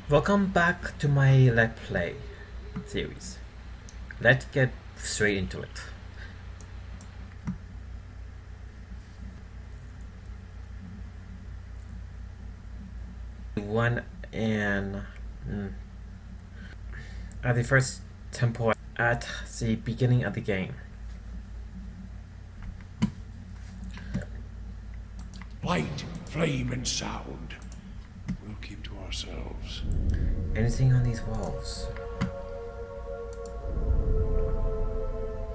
Welcome back to my Let's Play series. Let's get straight into it. One and at the first temple at the beginning of the game. Light, flame, and sound. We'll keep to ourselves. Anything on these walls?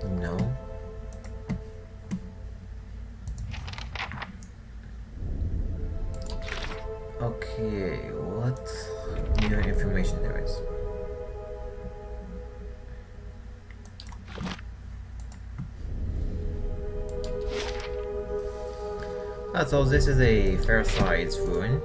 No. Okay, what new information there is? So this is a fair-sized ruin.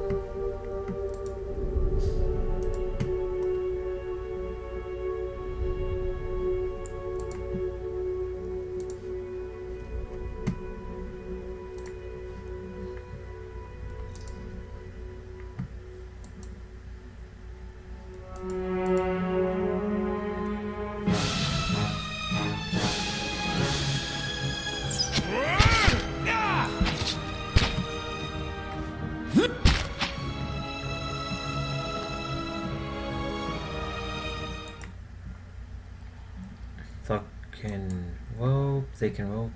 They can rope.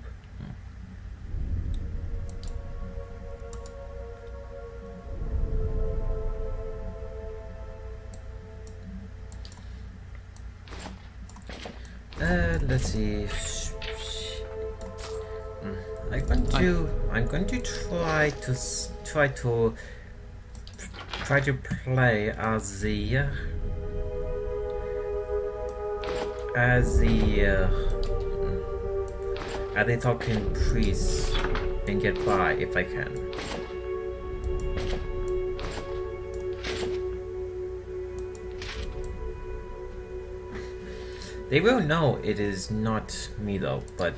Let's see. I'm going to try to play as the talking priest and get by if I can. They will know it is not me though, but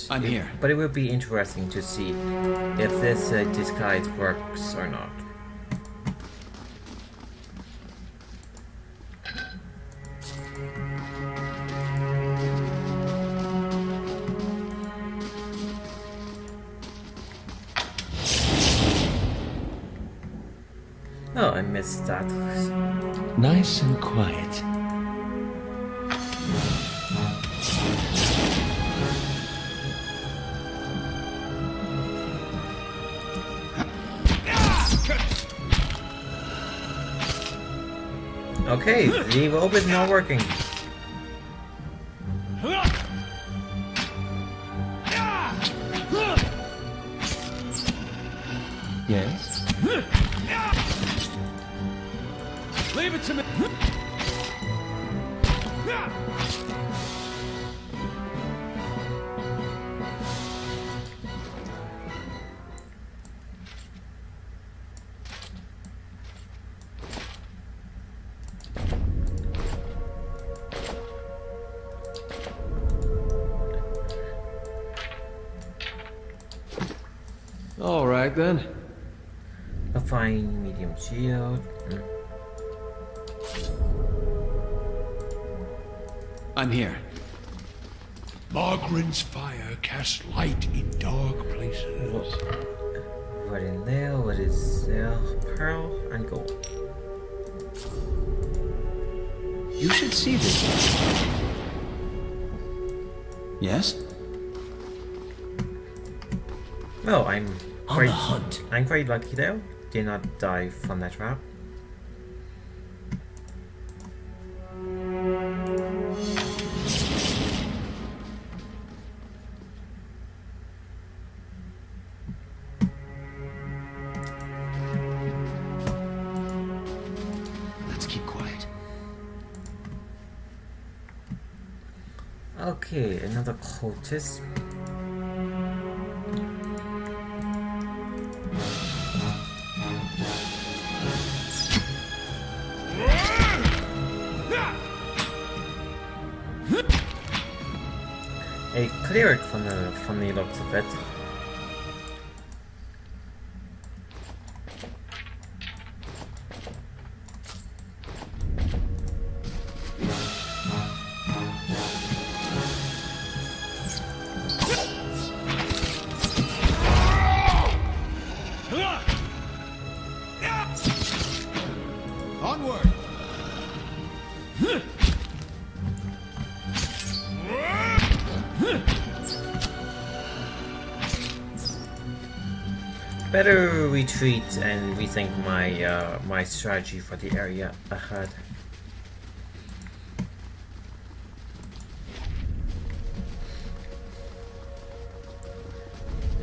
I'm here. But it will be interesting to see if this disguise works or not. Oh, I missed that. Nice and quiet. Okay, the rope is not working. Yes? Leave it to me. All right then. A fine medium shield. I'm here. Margaren's fire casts light in dark places. What in there? What is there? Pearl and gold. You should see this. Yes? Well, I'm On the hunt. I'm quite lucky though. Did not die from that trap. Let's keep quiet. Okay, another cultist. A cleric from the looks of it. Onward! Better retreat and rethink my strategy for the area ahead.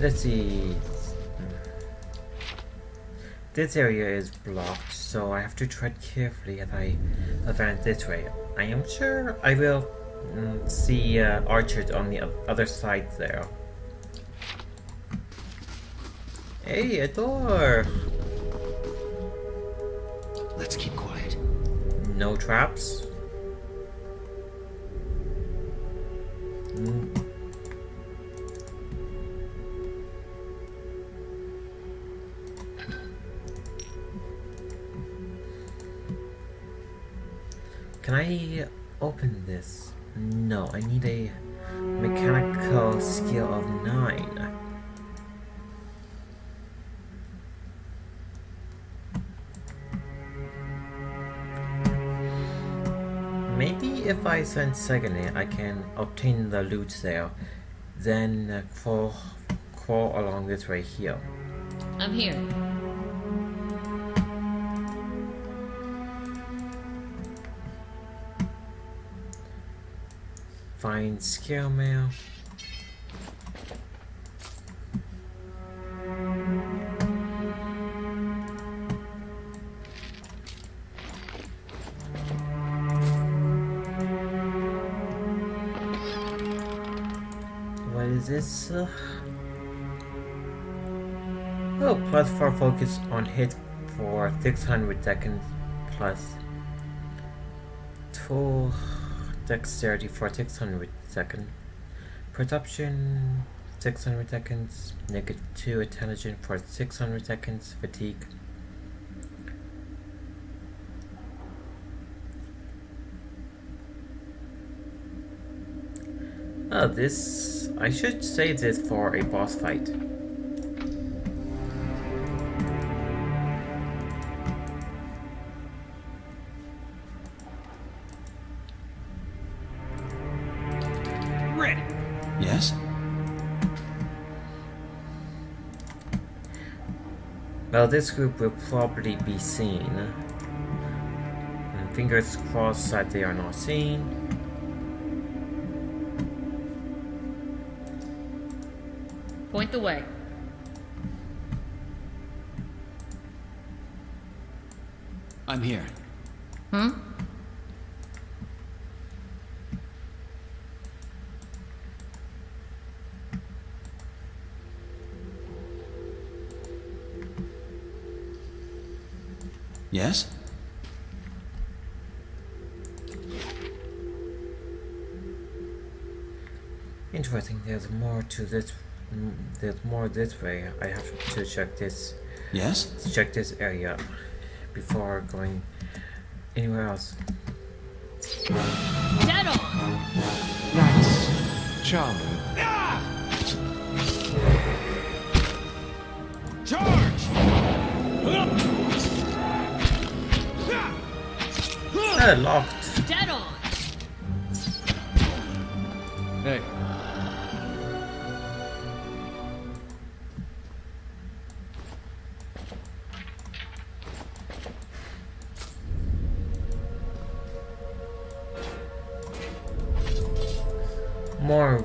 Let's see. This area is blocked, so I have to tread carefully as I advance this way. I am sure I will see archers on the other side there. Hey, a door! Let's keep quiet. No traps? Can I open this? No, I need a mechanical skill of 9. Maybe if I send Segane, I can obtain the loot there, then crawl along this way here. I'm here. Find scale mail. What is this? Oh, plus 4 focus on hit for 600 seconds, plus 2 dexterity for 600 seconds, perception 600 seconds, -2 intelligence for 600 seconds, fatigue. Oh, this... I should save this for a boss fight. Ready! Yes? Well, this group will probably be seen. And fingers crossed that they are not seen. Point the way. I'm here. Hmm? Yes? Interesting, there's more to this. There's more this way. I have to check this. Yes? Check this area before going anywhere else. Dead on! That's charming. Charge! Locked. Dead on! Hey. More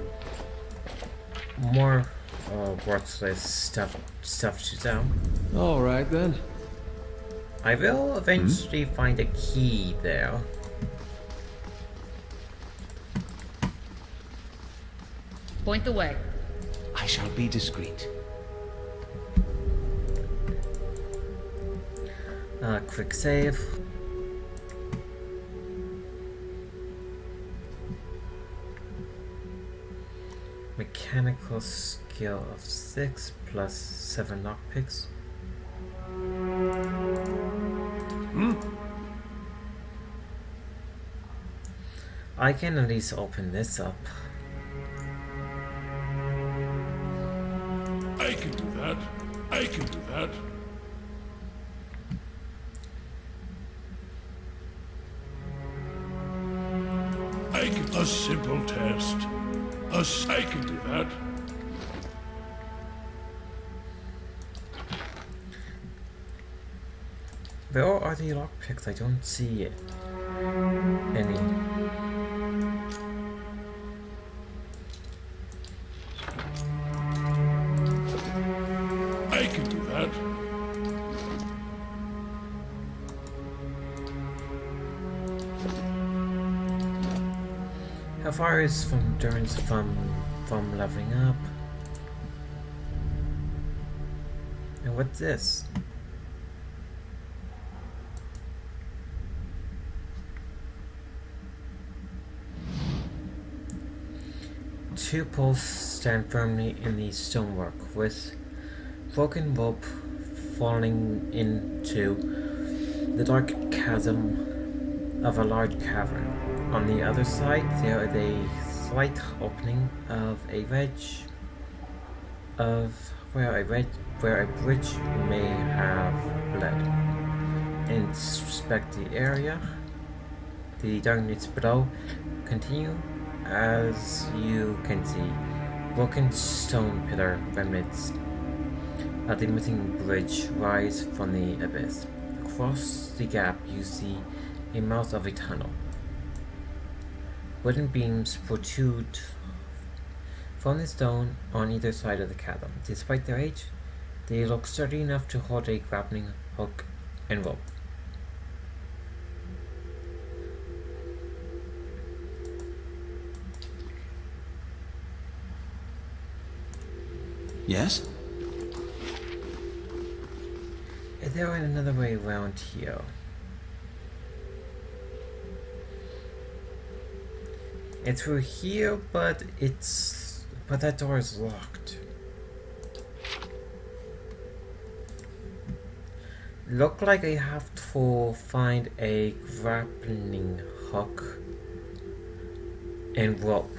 worthless stuff to sell. All right then. I will eventually find a key there. Point the way. I shall be discreet. Quick save. Mechanical skill of 6 plus 7 lockpicks. I can at least open this up. I can do that. I can do that. A simple test. I can do that. Where are the lockpicks? I don't see any. I can do that. How far is from endurance from leveling up? And what's this? Two poles stand firmly in the stonework, with broken rope falling into the dark chasm of a large cavern. On the other side, there is a slight opening of a ridge where a bridge may have led. Inspect the area. The darkness below continue. As you can see, broken stone pillar remnants of the missing bridge rise from the abyss. Across the gap you see a mouth of a tunnel. Wooden beams protrude from the stone on either side of the chasm. Despite their age, they look sturdy enough to hold a grappling hook and rope. Yes? Is there another way around here? It's through here, but that door is locked. Look like I have to find a grappling hook and rope.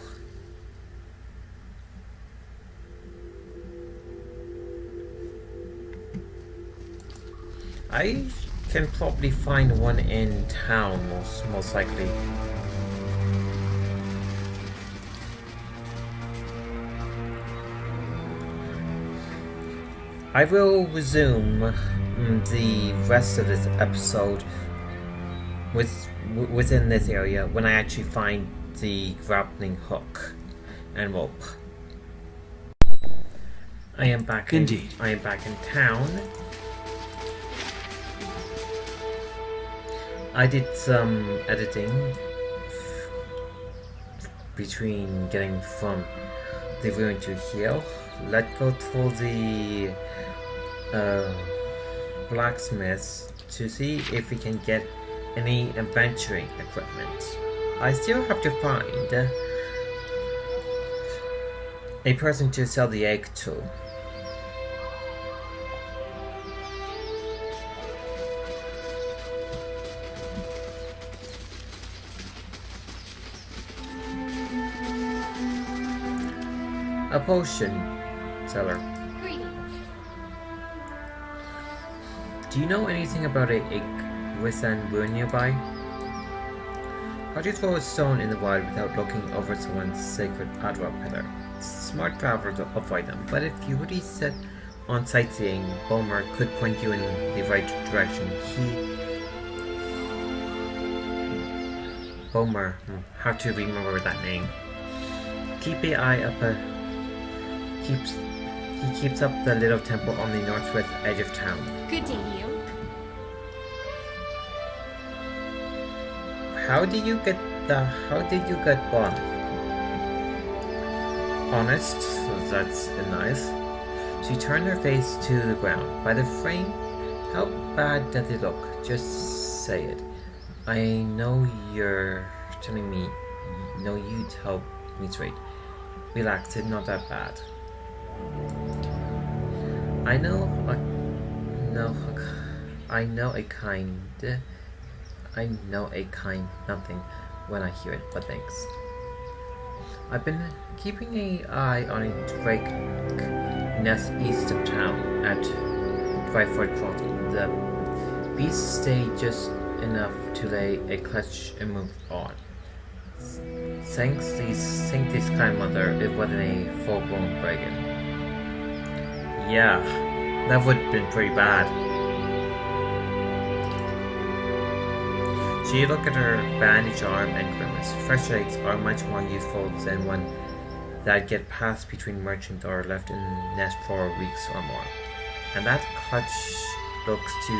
I can probably find one in town, most likely. I will resume the rest of this episode within this area when I actually find the grappling hook and rope. I am back in town. I did some editing between getting from the ruin to here. Let's go to the blacksmith to see if we can get any adventuring equipment. I still have to find a person to sell the egg to. A potion seller. Do you know anything about a Grisan ruin nearby? How do you throw a stone in the wild without looking over someone's sacred Adra pillar? Smart travelers will avoid them, but if you really set on sightseeing, Bomer could point you in the right direction. Bomer, how to remember that name. Keep an eye up He keeps up the little temple on the northwest edge of town. Good day, you. How did you get one? Honest, that's nice. She turned her face to the ground. By the frame, how bad does it look? Just say it. I know you're telling me. No, you tell me straight. Relax, it's not that bad. I know a kind nothing when I hear it, but thanks. I've been keeping an eye on a drake nest east of town at Dryford Crossing. The beasts stay just enough to lay a clutch and move on. Thanks this kind mother, it wasn't a full-blown dragon. Yeah, that would have been pretty bad. She looked at her bandaged arm and grimaced. Fresh eggs are much more useful than one that get passed between merchants or left in nest for weeks or more. And that clutch looks to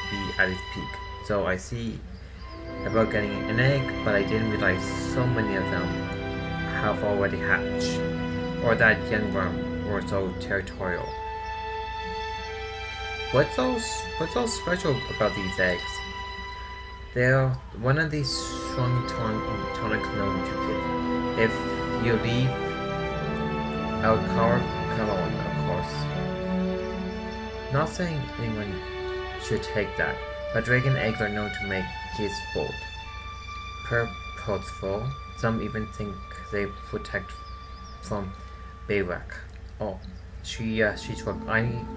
be at its peak. So I see about getting an egg, but I didn't realize so many of them have already hatched, or that young worm were so territorial. What's so special about these eggs? They're one of these strong tonics known to kill. If you leave out cologne, of course. Not saying anyone should take that, but dragon eggs are known to make kids bold, purposeful. Some even think they protect from bivouac. Oh, she shrugged.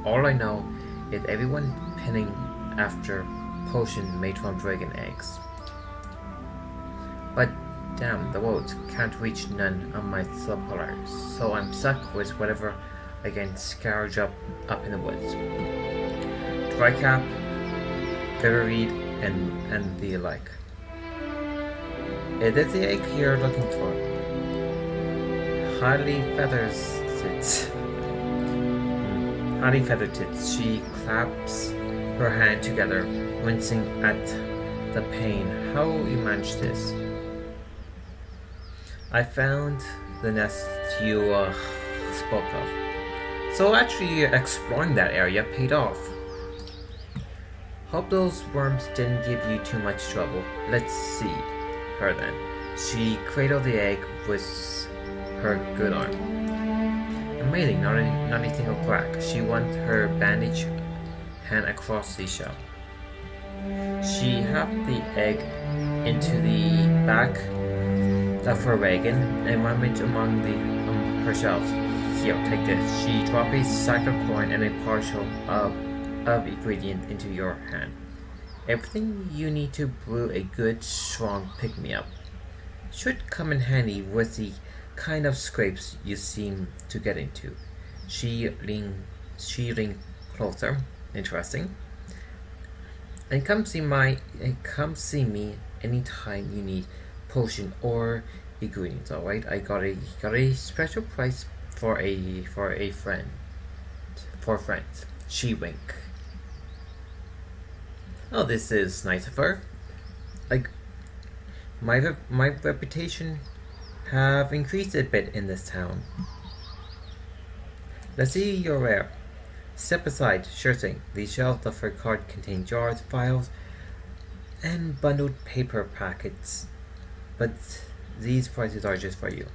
All I know is everyone pinning after potion made from dragon eggs. But damn, the roads can't reach none of my suppliers, so I'm stuck with whatever I can scourge up in the woods. Drycap, featherweed, and the like. It is the egg you're looking for. Highly feathered tits. Highly feathered tits. She claps her hand together, wincing at the pain. How you manage this? I found the nest you spoke of. So actually exploring that area paid off. Hope those worms didn't give you too much trouble. Let's see her then. She cradled the egg with her good arm. Amazing, not a single crack. She went her bandaged hand across the shell. She hopped the egg into the back of her wagon and rummaged among her shelves. Here, take this. She dropped a sack of corn and a partial of ingredient into your hand. Everything you need to brew a good, strong pick-me-up. Should come in handy with the kind of scrapes you seem to get into. She leaned closer. Interesting. And come see me anytime you need potion or ingredients. All right, I got a special price for friends. She winked. Oh, this is nice of her. Like, my reputation have increased a bit in this town. Let's see you're rare. Step aside, sure thing. The shelves of her cart contain jars, files, and bundled paper packets. But these prices are just for you.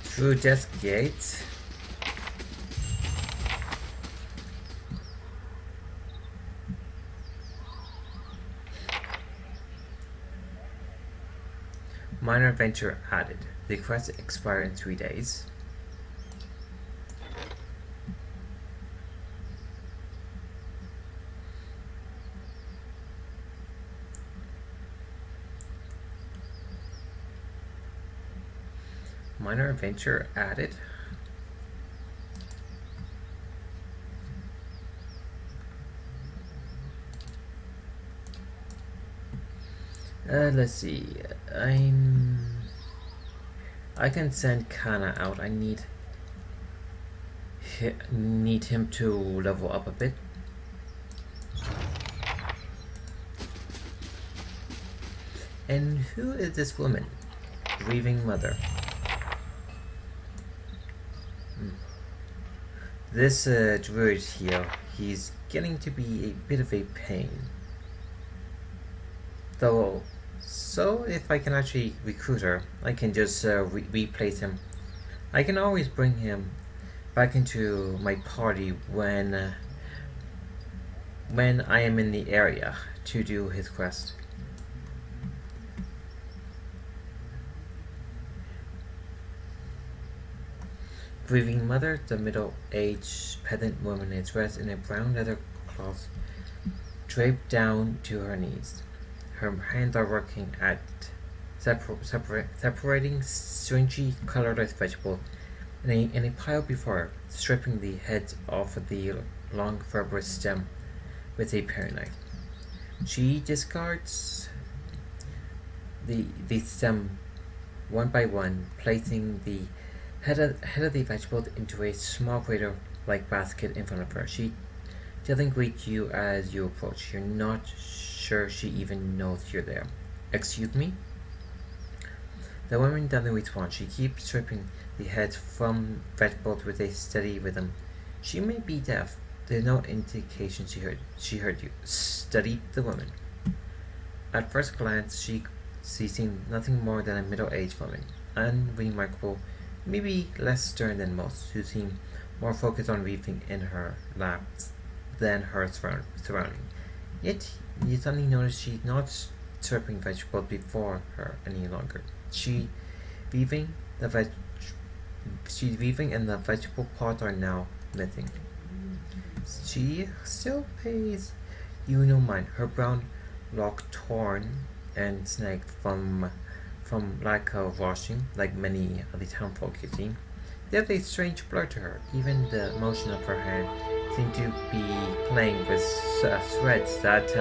Through desk gates. Minor adventure added. The quest expires in 3 days. Minor adventure added. Let's see. I can send Kana out. I need him to level up a bit. And who is this woman? Grieving mother. This druid here, he's getting to be a bit of a pain. Though, so if I can actually recruit her, I can just replace him. I can always bring him back into my party when I am in the area to do his quest. grieving mother, the middle-aged peasant woman is dressed in a brown leather cloth draped down to her knees. Her hands are working at separating strangely colorless vegetables in a pile before her, stripping the heads off of the long fibrous stem with a paring knife. She discards the stem one by one, placing the head of the vegetable into a small crater-like basket in front of her. She doesn't greet you as you approach. You're not sure she even knows you're there. Excuse me? The woman doesn't respond. She keeps stripping the heads from vegetables with a steady rhythm. She may be deaf. There's no indication she heard you. Studied the woman. At first glance, she seemed nothing more than a middle-aged woman, unremarkable, maybe less stern than most, who seemed more focused on weaving in her laps than her surrounding. Yet, you suddenly notice she's not stripping vegetables before her any longer. She's weaving, and the vegetable pods are now missing. She still pays you no mind. Her brown lock torn and snagged from lack of washing, like many of the townfolk you see. There's a strange blur to her. Even the motion of her hand seemed to be playing with threads that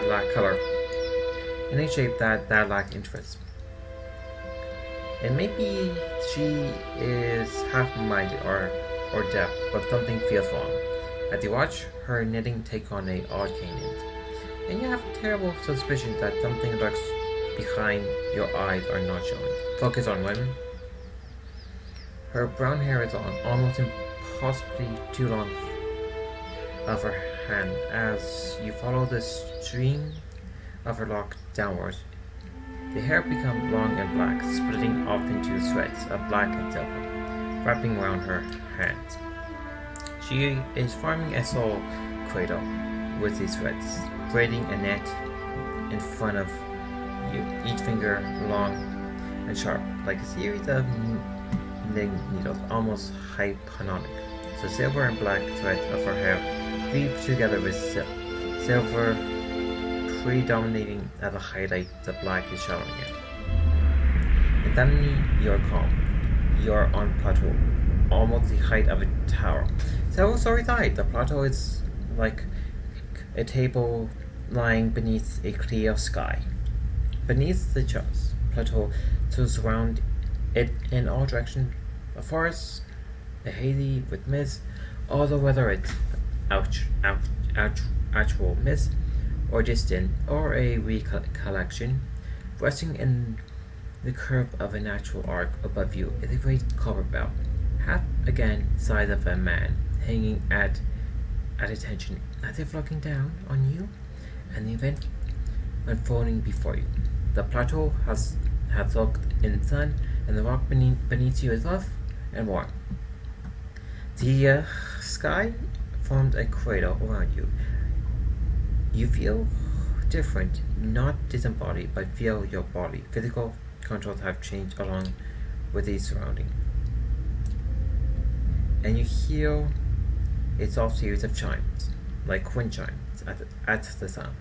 lack color, in a shape that lack interest. And maybe she is half-minded or deaf, but something feels wrong. As you watch her knitting take on an odd cadence, and you have a terrible suspicion that something lurks behind your eyes are not showing. Focus on women. Her brown hair is on, almost impossibly too long of her hand. As you follow the stream of her lock downwards, the hair becomes long and black, splitting off into threads of black and silver, wrapping around her hands. She is forming a soul cradle with these threads, braiding a net in front of you, each finger long and sharp, like a series of knitting needles, almost hypnotic. The silver and black threads of her hair weave together with silver predominating as a highlight, the black is showing it. And suddenly you're calm. You're on plateau, almost the height of a tower. Several stories high. The plateau is like a table lying beneath a clear sky. Beneath the plateau to surround it in all directions, a forest, a hazy with mist, although whether it's actual mist or distant, or a recollection, resting in the curve of a natural arc above you is a great copper bell, half again size of a man, hanging at attention, as if looking down on you and the event unfolding before you. The plateau has soaked in sun, and the rock beneath you is rough and warm. The sky forms a cradle around you. You feel different, not disembodied, but feel your body. Physical controls have changed along with the surrounding. And you hear a soft series of chimes, like wind chimes, at the sound.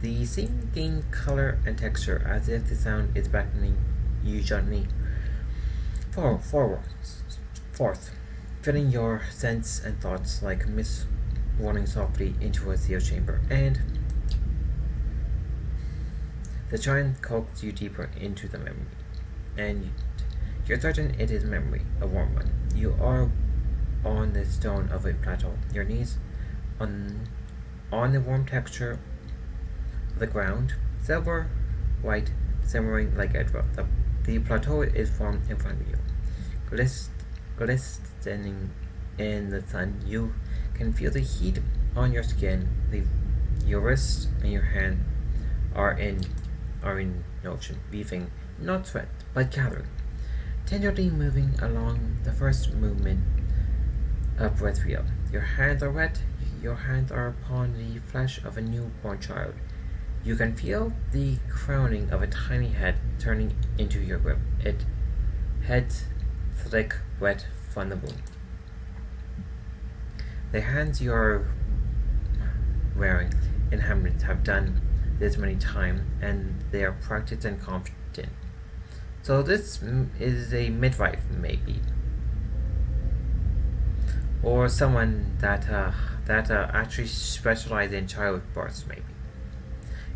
The scene gains color and texture as if the sound is beckoning you gently forth, filling your sense and thoughts like mist running softly into a sealed chamber. And the chime coaxes you deeper into the memory, and you're certain it is memory, a warm one. You are on the stone of a plateau, your knees on the warm texture of the ground, silver white, simmering like a drop. The plateau is formed in front of you, glistening in the sun. You can feel the heat on your skin. Your wrists and your hand are in motion, weaving, not sweat, but gathering, tenderly moving along the first movement of breath wheel. Your hands are wet. Your hands are upon the flesh of a newborn child. You can feel the crowning of a tiny head turning into your grip. Head's thick wet from the wound. The hands you are wearing in Hamlet have done this many times, and they are practiced and confident. So this is a midwife, maybe, or someone that actually specializes in childbirth, maybe.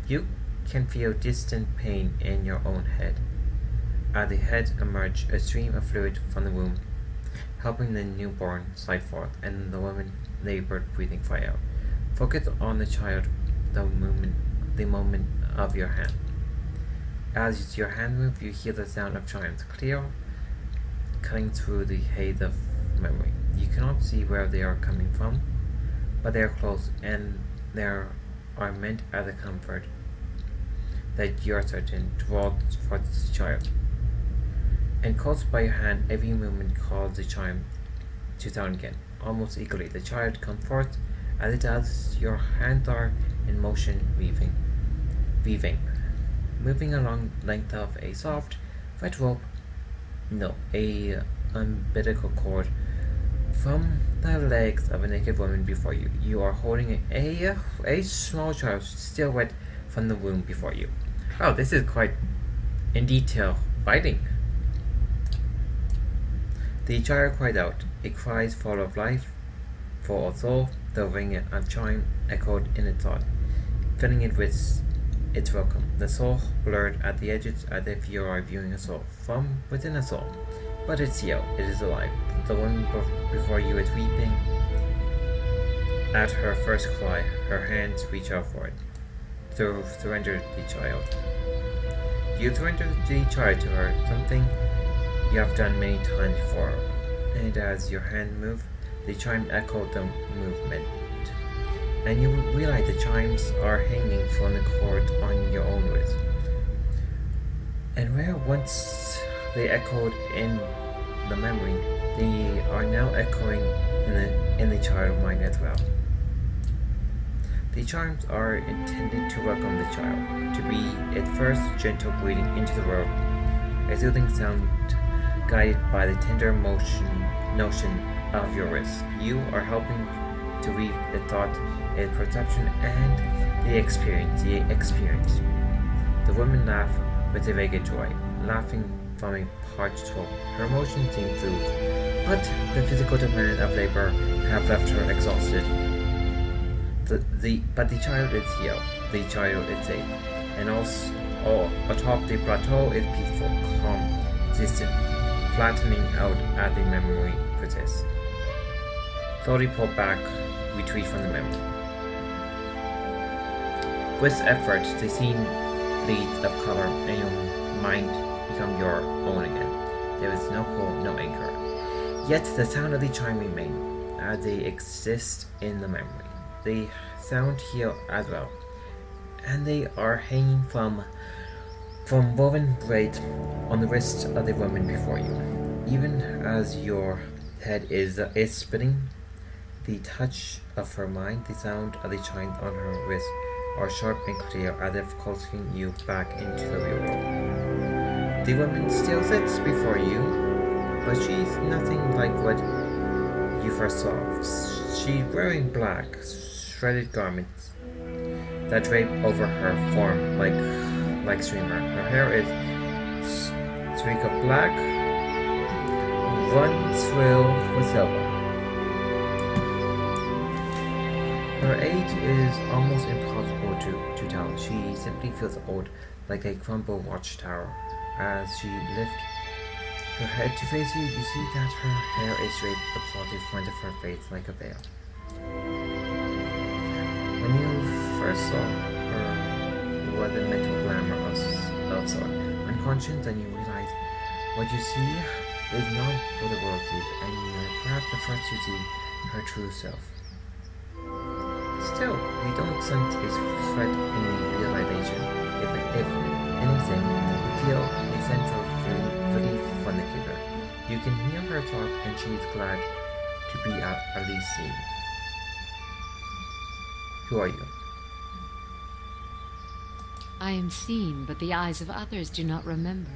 You can feel distant pain in your own head. As the head emerges, a stream of fluid from the womb, helping the newborn slide forth, and the woman labored breathing fly out. Focus on the child, the moment of your hand. As your hand moves, you hear the sound of chimes, clear, cutting through the haze of memory. You cannot see where they are coming from, but they are close, and they are meant as a comfort that you are certain draws towards the child. And close by your hand, every movement causes the chime to sound again, almost equally. The child comes forth. As it does, your hands are in motion, weaving, moving along the length of a soft, wet rope. No, a umbilical cord from the legs of a naked woman before you. You are holding a small child, still wet from the womb before you. Oh, this is quite in detail fighting. The child cried out. It cries full of life, full of soul. The ring of chime echoed in its thought, filling it with its welcome. The soul blurred at the edges as if you are viewing a soul from within a soul. But it's here, it is alive. The woman before you is weeping. At her first cry, her hands reach out for it. Surrender the child. You surrender the child to her, something you have done many times before. And as your hand moved, the chime echoed the movement. And you realize the chimes are hanging from the cord on your own wrist. And where once they echoed in the memory, they are now echoing in the child's mind as well. The chimes are intended to welcome the child, to be its first gentle greeting into the world, a soothing sound guided by the tender notion of your wrist. You are helping to weave the thought, its perception, and the experience. The woman laughed with a vague joy, laughing from a parched throat. Her emotions seemed soothed, but the physical demand of labor have left her exhausted. But the child is here. The child is safe, and all atop the plateau is peaceful, calm, distant, flattening out as the memory persists. Slowly pull back, retreat from the memory. With effort, the scene bleeds of color, and your mind becomes your own again. There is no pull, no anchor. Yet the sound of the chime remains, as they exist in the memory. They sound here as well, and they are hanging from woven braids on the wrist of the woman before you. Even as your head is spinning, the touch of her mind, the sound of the chimes on her wrist are sharp and clear, as if calling you back into the real world. The woman still sits before you, but she's nothing like what you first saw. She's wearing black, shredded garments that drape over her form like streamer. Her hair is streak of black, one swirled with silver. Her age is almost impossible to tell. She simply feels old, like a crumbled watchtower. As she lifts her head to face you, you see that her hair is draped across the front of her face like a veil. When you first saw her, was a mental glamour of sort, unconscious, and you realize what you see is not what the world sees, and you are perhaps the first to see her true self. Still, you don't sense a sweat in the realization. If anything, you feel a sense of relief from the figure. You can hear her talk, and she is glad to be at least seen. Who are you? I am seen, but the eyes of others do not remember.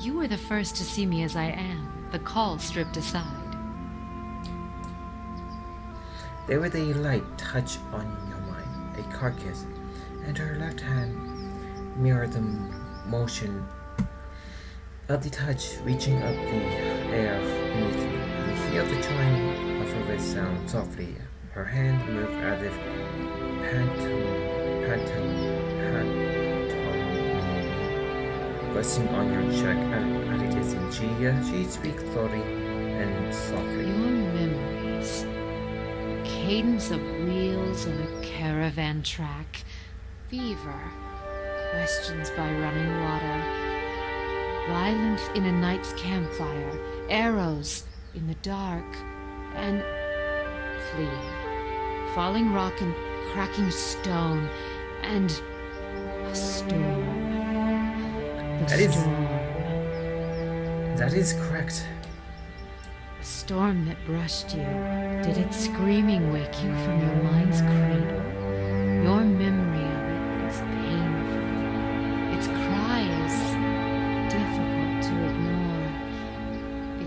You are the first to see me as I am, the call stripped aside. There was a light touch on your mind, a carcass, and her left hand mirrored the motion of the touch reaching up the air beneath you. You hear the chime of her wrist sound softly. Her hand moved as if resting on your cheek at a distance. She speaks slowly and softly. Your memories. Cadence of wheels on a caravan track. Fever. Questions by running water. Violence in a night's campfire. Arrows in the dark. And fleeing. Falling rock and cracking stone. And a storm. The storm. That is correct. A storm that brushed you. Did its screaming wake you from your mind's cradle? Your memory of it is painful. Its cry is difficult to ignore.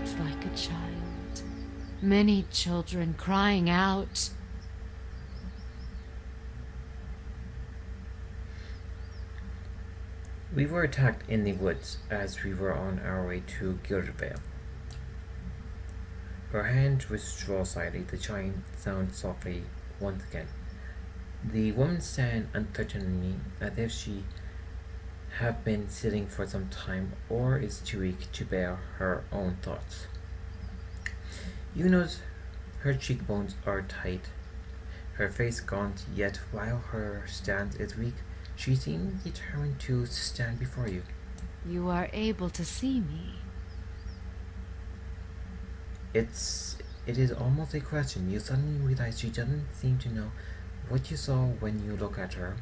It's like a child. Many children crying out. We were attacked in the woods as we were on our way to Gildvale. Her hand withdrew slightly, the chime sounded softly once again. The woman stand uncertainly, as if she had been sitting for some time or is too weak to bear her own thoughts. You notice her cheekbones are tight, her face gaunt, yet while her stance is weak, she seems determined to stand before you. You are able to see me. It is almost a question. You suddenly realize she doesn't seem to know what you saw when you look at her.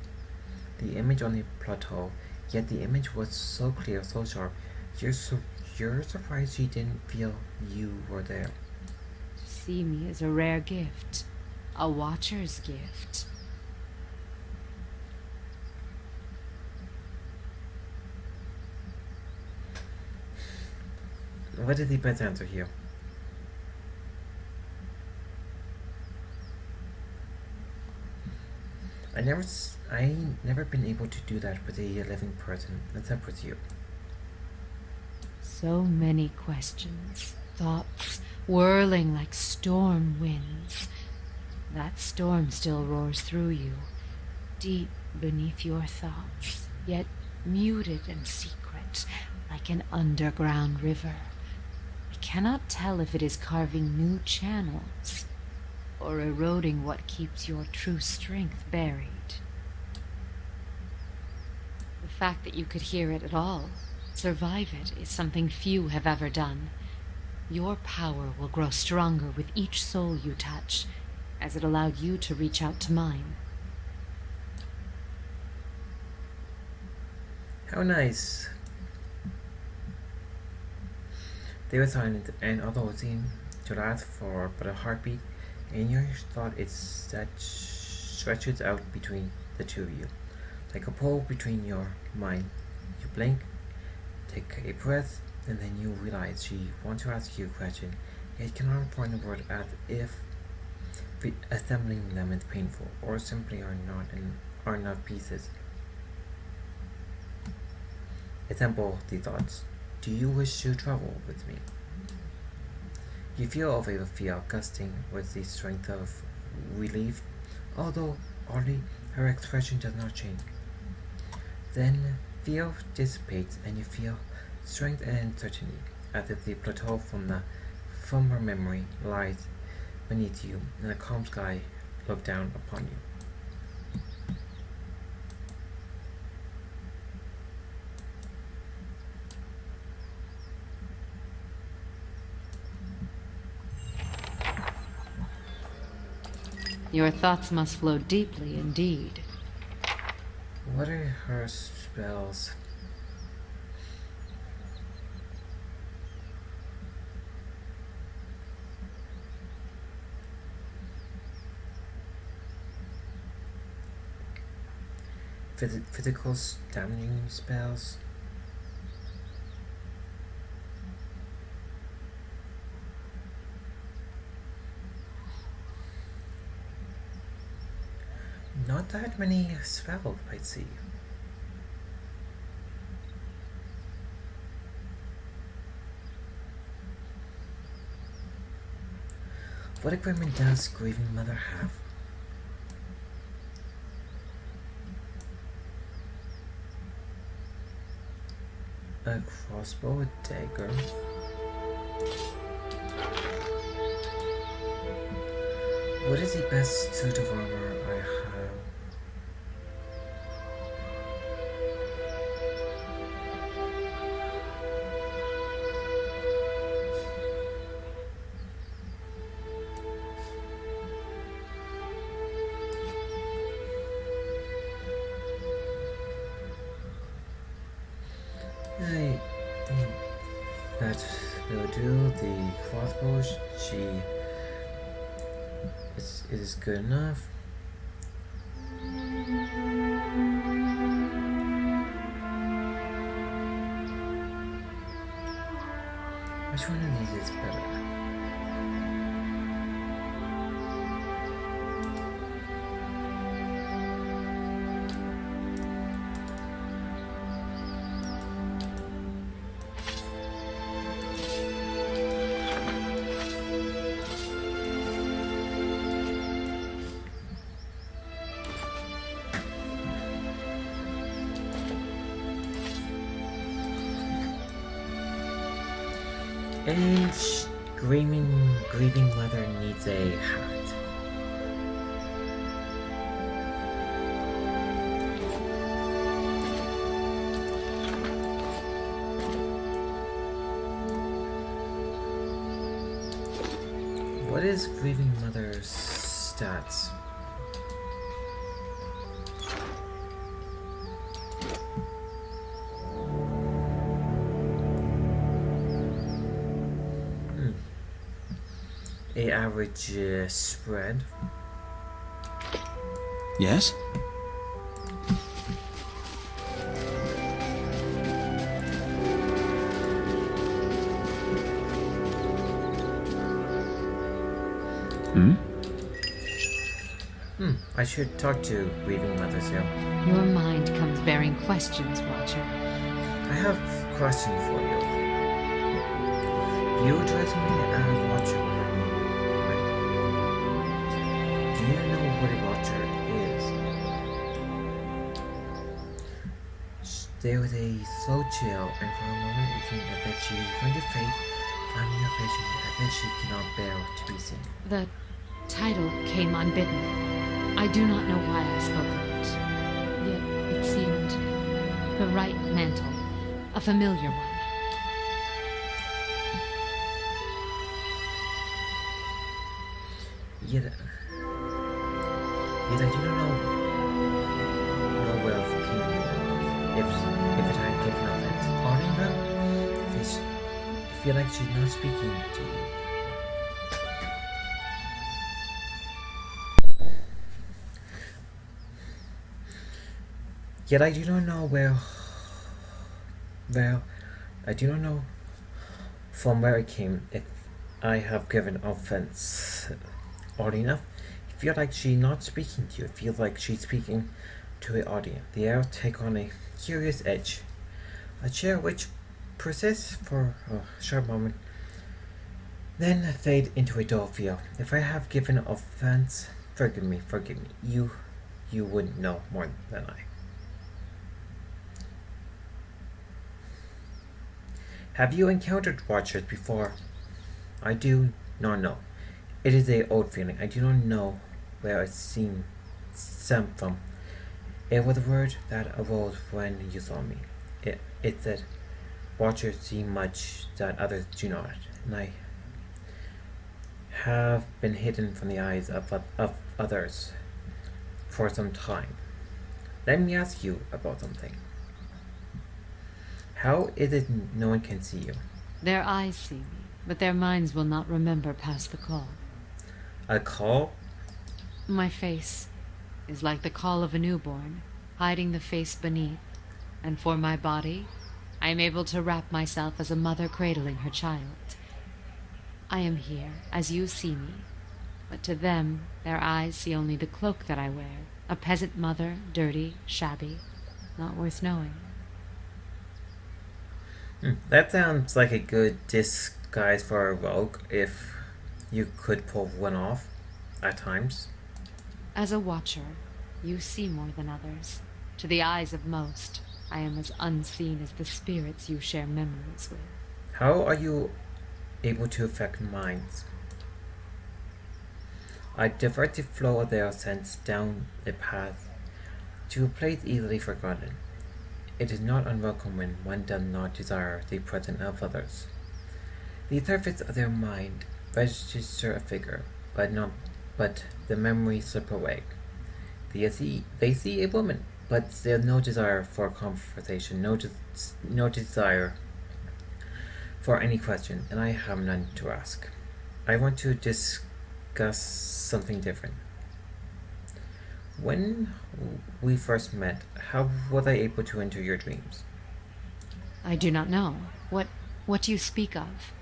The image on the plateau, yet the image was so clear, so sharp. You're surprised she didn't feel you were there. To see me is a rare gift. A watcher's gift. What is the best answer here? I never been able to do that with a living person, except with you. So many questions, thoughts whirling like storm winds. That storm still roars through you, deep beneath your thoughts, yet muted and secret, like an underground river. I cannot tell if it is carving new channels or eroding what keeps your true strength buried. The fact that you could hear it at all, survive it, is something few have ever done. Your power will grow stronger with each soul you touch, as it allowed you to reach out to mine. How nice. They were silent, and although it seemed to last for but a heartbeat, in your thought it stretches out between the two of you, like a pole between your mind. You blink, take a breath, and then you realize she wants to ask you a question, yet cannot find the word, as if assembling them is painful, or simply are not pieces. Assemble the thoughts. Do you wish to travel with me? You feel of a fear gusting with the strength of relief, although oddly her expression does not change. Then fear dissipates and you feel strength and certainty, as if the plateau from her memory lies beneath you, and a calm sky look down upon you. Your thoughts must flow deeply indeed. What are her spells? Physical stamina spells? not that many spells, I see. What equipment does Grieving Mother have? A crossbow, a dagger. What is the best suit of armor I have? That will do. The crossbow, is good enough. Which one of these is better? Each grieving mother needs a hat. What is grieving mother's stats? A average spread. Yes? I should talk to grieving mothers here. Your mind comes bearing questions, Watcher. I have a question for you. You address me as Watcher. Do you know what a Watcher is? There was a slow chill, and for a moment it seemed that she was going to fade. Finding her vision, I bet she cannot bear to be seen. The title came unbidden. I do not know why I spoke of it. Yet it seemed the right mantle, a familiar one. Yet I do not know where it came. If it had given up its Arnie, I feel like she's not speaking to you. Yet I do not know I do not know from where it came. If I have given offense Audina, I feel like she's not speaking to you. I feel like she's speaking to the audience. The air take on a curious edge. A chair which persists for a short moment, then fade into a dull feel. If I have given offense, forgive me. You wouldn't know more than I. Have you encountered Watchers before? I do not know. It is an old feeling. I do not know where it stemmed from. It was a word that arose when you saw me. It said, Watchers see much that others do not, and I have been hidden from the eyes of others for some time. Let me ask you about something. How is it no one can see you? Their eyes see me, but their minds will not remember past the call. A call? My face is like the call of a newborn, hiding the face beneath, and for my body, I am able to wrap myself as a mother cradling her child. I am here, as you see me, but to them, their eyes see only the cloak that I wear, A peasant mother, dirty, shabby, not worth knowing. That sounds like a good disguise for a rogue if you could pull one off at times. As a watcher, you see more than others. To the eyes of most, I am as unseen as the spirits you share memories with. How are you able to affect minds? I divert the flow of their sense down a path to a place easily forgotten. It is not unwelcome when one does not desire the presence of others. The surface of their mind registers a figure, but the memory slip away. They see a woman, but there's no desire for conversation, no desire for any question, and I have none to ask. I want to discuss something different. When we first met, how was I able to enter your dreams? I do not know. What do you speak of?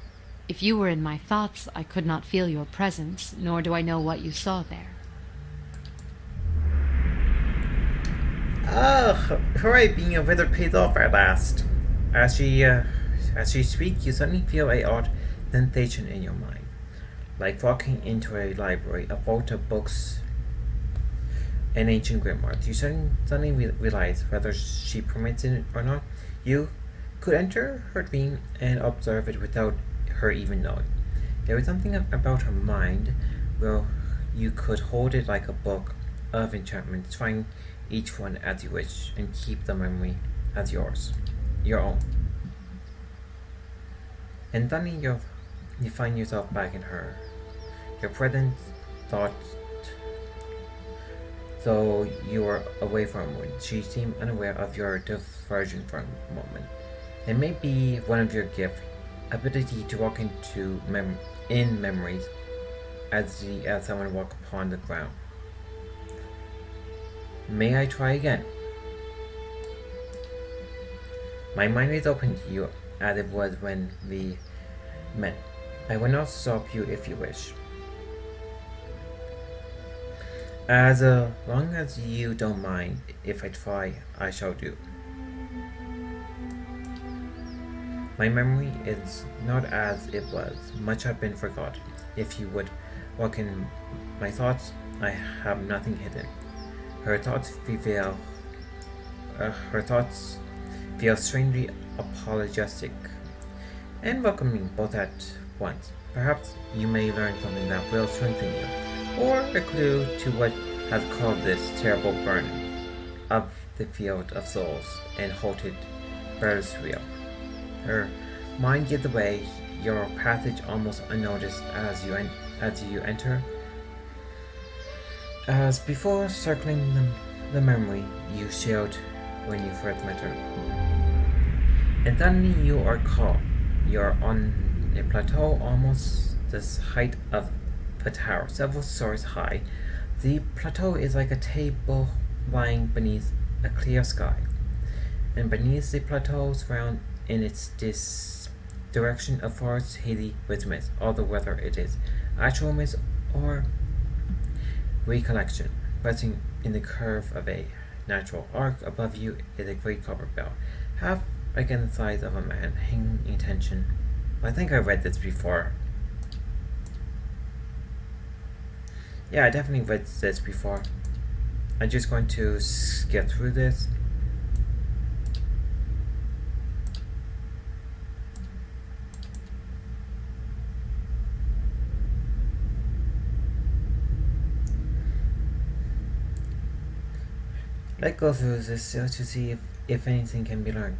If you were in my thoughts, I could not feel your presence, nor do I know what you saw there. Ah, hooray, being a wizard pays off at last. As she speaks, you suddenly feel a odd sensation in your mind. Like walking into a library, a vault of books and ancient grimoires. You suddenly realize, whether she permits it or not, you could enter her dream and observe it without her even knowing. There was something about her mind where you could hold it like a book of enchantments, trying each one as you wish, and keep the memory as yours, your own. And suddenly you find yourself back in her. Your present thoughts, though you were away for a moment, she seemed unaware of your diversion for a moment. It may be one of your gifts, ability to walk into in memories as someone walk upon the ground. May I try again? My mind is open to you as it was when we met. I will not stop you if you wish. As long as you don't mind, if I try, I shall do. My memory is not as it was. Much have been forgotten. If you would walk in my thoughts, I have nothing hidden. Her thoughts feel strangely apologetic and welcoming both at once. Perhaps you may learn something that will strengthen you, or a clue to what has caused this terrible burning of the field of souls and halted Berswell. Her mind gives away your passage almost unnoticed as you enter. As before, circling the memory you shared when you first met her. And suddenly you are caught. You're on a plateau almost the height of a tower, several stories high. The plateau is like a table lying beneath a clear sky. And beneath the plateau, surround in its direction a forest hazy with mist, although whether it is actual mist or recollection. Resting in the curve of a natural arc above you is a great copper bell, half again the size of a man, hanging in tension. I think I read this before. Yeah, I definitely read this before. I'm just going to skip through this. Let's go through this to see if anything can be learned.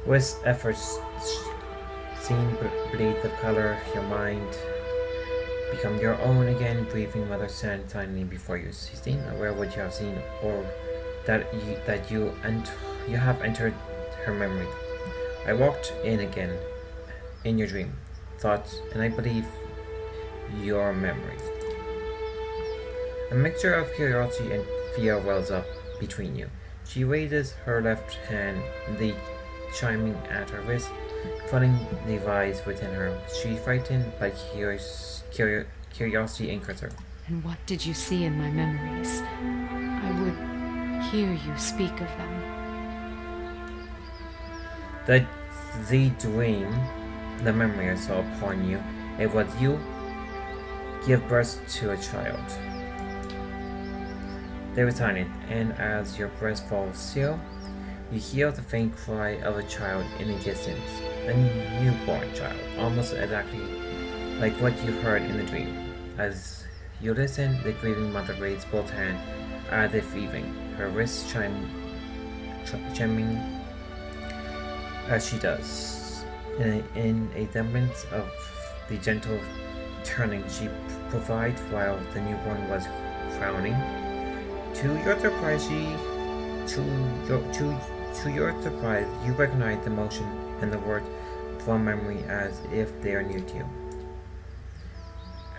With efforts, seeing blades of color, your mind become your own again, breathing mother stand silently before you. 16. Where would you have seen, or that you have entered her memory? I walked in again, in your dream, thoughts, and I believe your memories. A mixture of curiosity and fear wells up between you. She raises her left hand, the chiming at her wrist, flooding the vibes within her. She's frightened, but curiosity anchors her. And what did you see in my memories? I would hear you speak of them. The dream, the memory I saw upon you, it was you give birth to a child. They were silent, and as your breast falls still, you hear the faint cry of a child in the distance, a newborn child, almost exactly like what you heard in the dream. As you listen, the grieving mother raises both hands as if grieving, her wrists chiming as she does, in a semblance of the gentle turning she provided while the newborn was frowning. To your surprise, you recognize the motion and the words from memory as if they are new to you.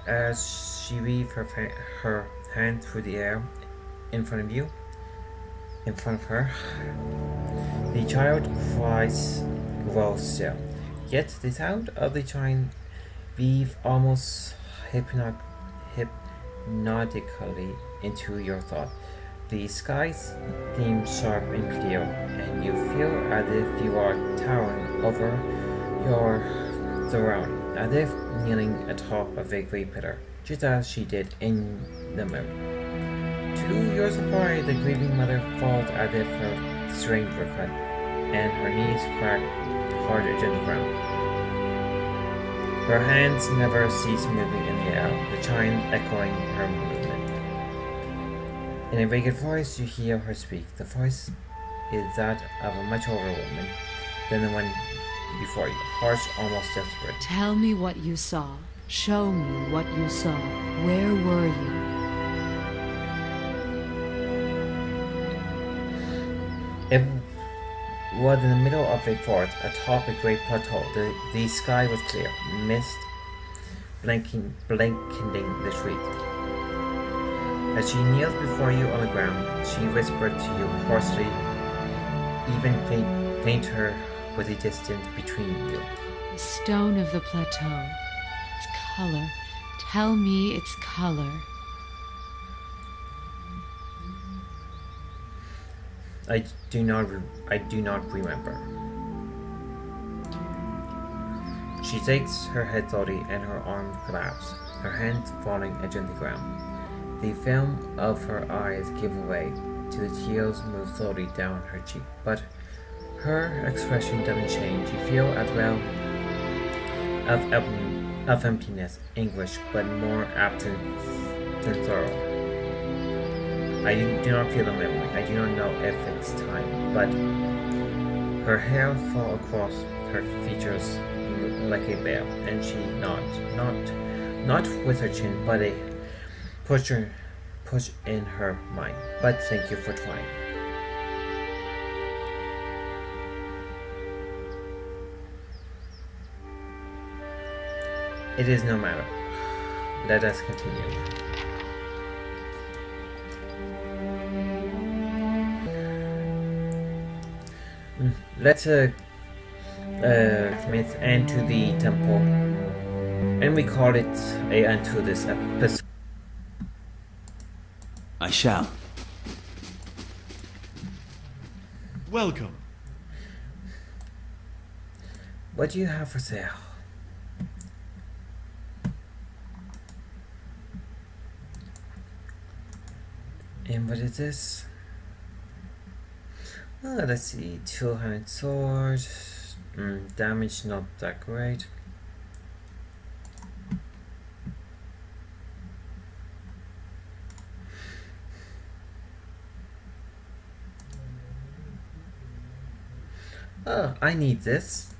As she weaves her hand through the air in front of her, the child cries grows still. Yet the sound of the child weave almost hypnotically into your thought. The skies seem sharp and clear, and you feel as if you are towering over your surroundings, as if kneeling atop of a great pillar, just as she did in the memory. To your surprise, the grieving mother falls as if her strength were cut, and her knees crack hard against the ground. Her hands never cease moving in the air, the chime echoing her movement. In a ragged voice, you hear her speak. The voice is that of a much older woman than the one before you, harsh, almost desperate. Tell me what you saw. Show me what you saw. Where were you? It was in the middle of a forest, atop a great plateau. The sky was clear, mist blanketing the streets. As she kneels before you on the ground, she whispered to you hoarsely, even fainter with the distance between you. The stone of the plateau. Its color. Tell me its color. I do not remember. She shakes her head slowly and her arms collapse, her hands falling against the ground. The film of her eyes give way till the tears move slowly down her cheek, but her expression doesn't change. You feel as well of emptiness, anguish, but more absence than sorrow. I do not feel the memory. I do not know if it's time, but her hair falls across her features like a veil, and she nods, not with her chin, but a push in her mind. But thank you for trying. It is no matter. Let us continue. Let's Smith enter the temple, and we call it a unto this episode. I shall. Welcome. What do you have for sale? And what is this? Oh, let's see, 200 sword. Damage not that great. Oh, I need this.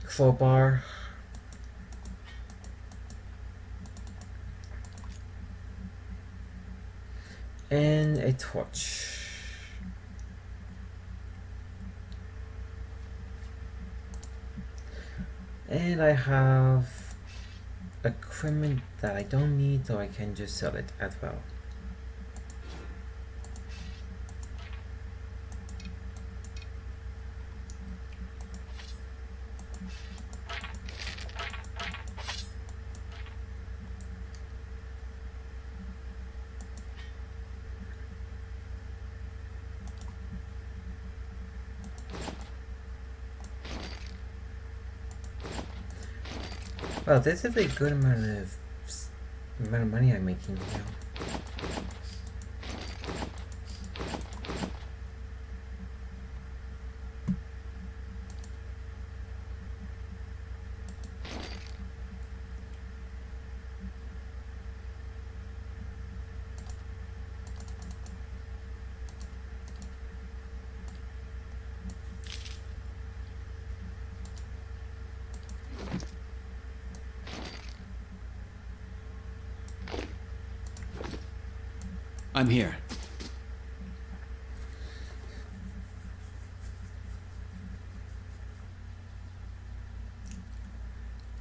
Crowbar. And a torch. And I have equipment that I don't need, so I can just sell it as well. Well, this is a good amount of money I'm making now. I'm here.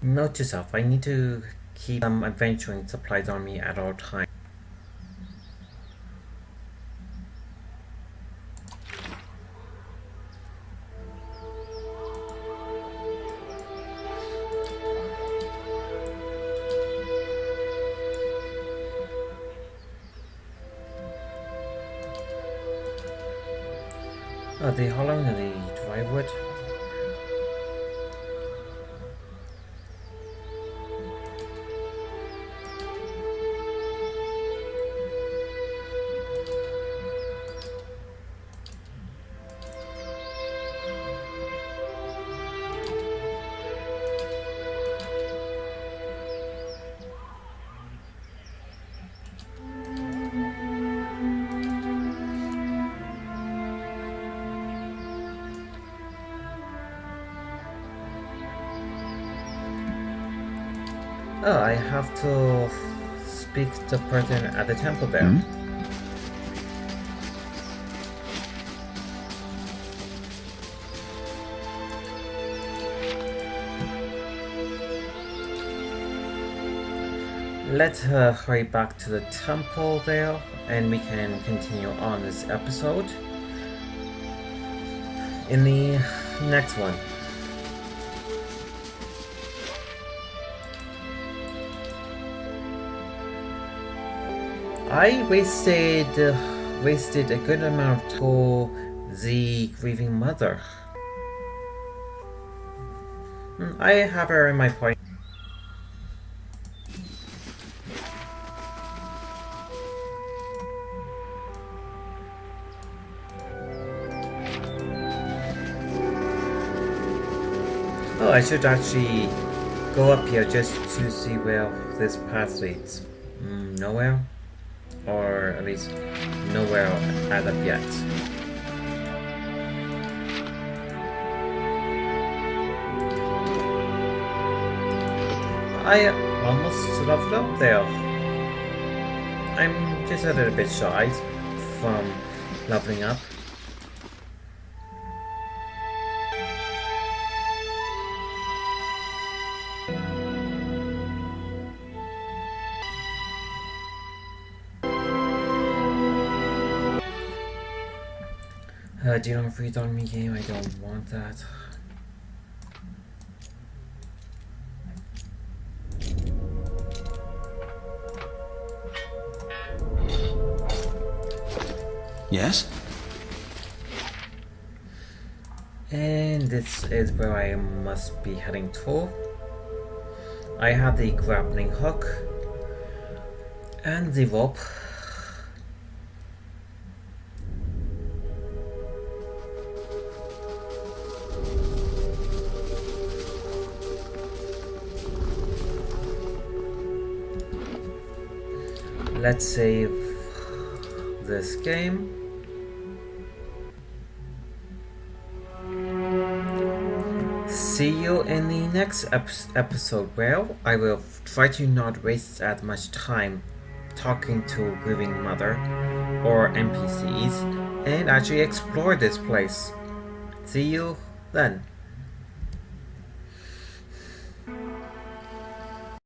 Note to self, I need to keep some adventuring supplies on me at all times. Are they hollowing the dry wood? Oh, I have to speak to the person at the temple there. Let's hurry back to the temple there, and we can continue on this episode in the next one. I wasted a good amount for the grieving mother. I have her in my point. Oh, I should actually go up here just to see where this path leads. Nowhere? Or at least nowhere as of yet. I almost leveled up there. I'm just a little bit shy from leveling up. Do not breathe on me, game. I don't want that. Yes? And this is where I must be heading to. I have the grappling hook and the rope. Let's save this game. See you in the next episode where I will try to not waste as much time talking to grieving mother or NPCs and actually explore this place. See you then.